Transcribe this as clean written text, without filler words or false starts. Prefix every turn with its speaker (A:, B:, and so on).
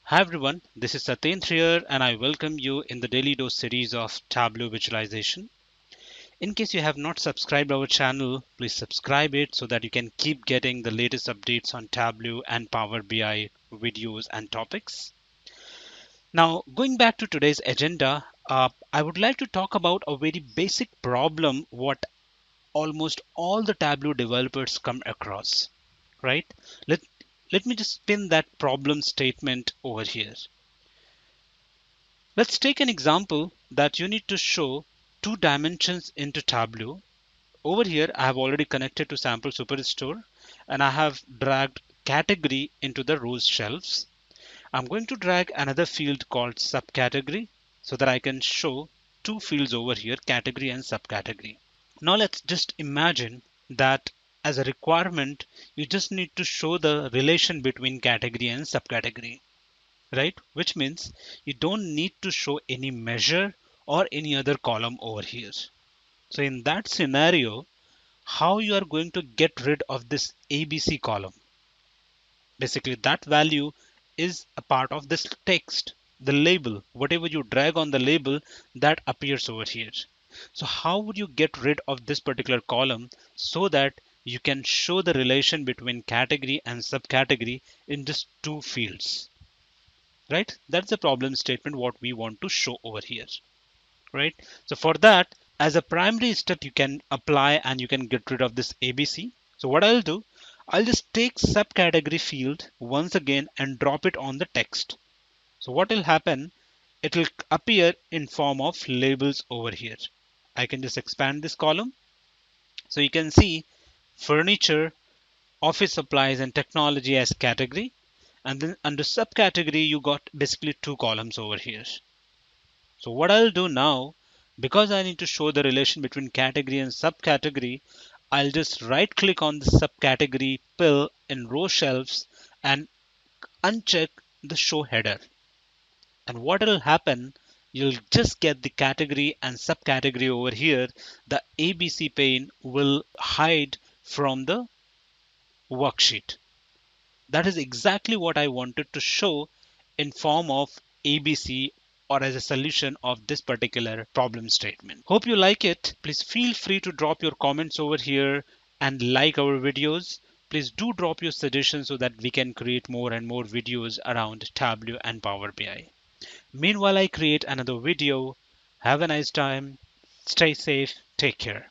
A: Hi everyone, this is Satyendra here and I welcome you in the Daily Dose series of Tableau visualization. In case you have not subscribed our channel, please subscribe it so that you can keep getting the latest updates on Tableau and Power BI videos and topics. Now, going back to today's agenda, I would like to talk about a very basic problem what almost all the Tableau developers come across, right? Let, let me just spin that problem statement over here. Let's take an example that you need to show two dimensions into Tableau. Over here, I have already connected to Sample Superstore and I have dragged category into the rows shelves. I'm going to drag another field called subcategory so that I can show two fields over here, category and subcategory. Now let's just imagine that as a requirement, you just need to show the relation between category and subcategory, right? Which means you don't need to show any measure or any other column over here. So in that scenario, how you are going to get rid of this ABC column? Basically, that value is a part of this text, the label. Whatever you drag on the label, that appears over here. So how would you get rid of this particular column so that you can show the relation between category and subcategory in just two fields? Right? That's the problem statement what we want to show over here, right? So for that, as a primary step, you can apply and you can get rid of this ABC. So what I'll do, I'll just take subcategory field once again and drop it on the text. So what will happen? It will appear in form of labels over here. I can just expand this column. So you can see furniture, office supplies and technology as category. And then under subcategory, you got basically two columns over here. So what I'll do now, because I need to show the relation between category and subcategory, I'll just right click on the subcategory pill in row shelves and uncheck the show header. And what will happen, you'll just get the category and subcategory over here. The ABC pane will hide from the worksheet. That is exactly what I wanted to show in form of ABC or as a solution of this particular problem statement. Hope you like it. Please feel free to drop your comments over here and like our videos. Please do drop your suggestions so that we can create more and more videos around Tableau and Power BI. Meanwhile, I create another video. Have a nice time. Stay safe. Take care.